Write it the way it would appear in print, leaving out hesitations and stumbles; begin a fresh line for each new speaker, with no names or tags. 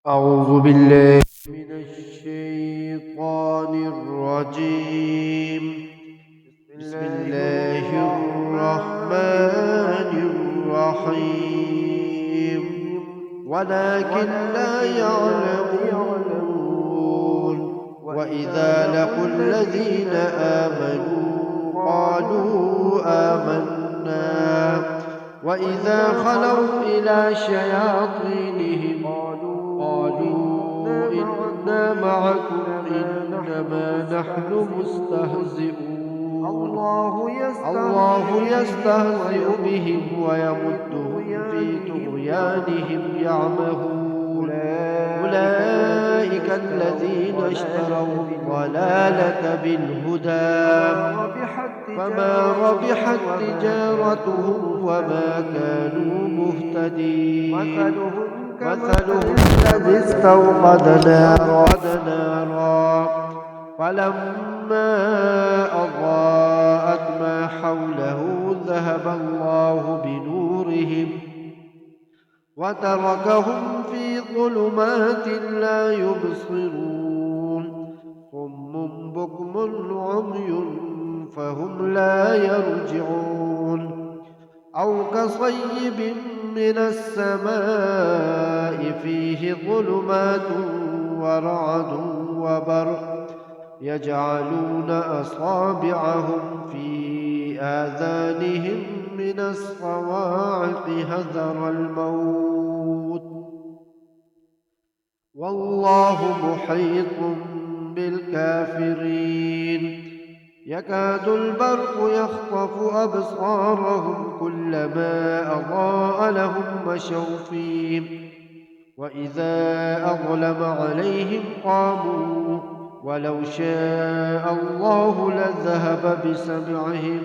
أعوذ بالله من الشيطان الرجيم. بسم الله الرحمن الرحيم. ولكن لا يعلمون. وإذا لقوا الذين آمنوا قالوا آمنا، وإذا خلوا إلى شياطينهم قالوا إنا معكم إنما نحن مستهزئون. الله يستهزئ بهم ويمدهم في طغيانهم يعمهون. أولئك الذين اشتروا الضلالة بالهدى فما ربحت تجارتهم وما كانوا مهتدين. مثلهم الذي استوقد نارا فلما أضاءت ما حوله ذهب الله بنورهم وتركهم في ظلمات لا يبصرون. صم بكم عمي فهم لا يرجعون. أو كصيب من السماء فيه ظلمات ورعد وبرق يجعلون أصابعهم في آذانهم من الصواعق حذر الموت والله محيط بالكافرين. يكاد البرق يخطف أبصارهم كلما أضاء لهم مشوا فيه وإذا أظلم عليهم قاموا ولو شاء الله لذهب بسمعهم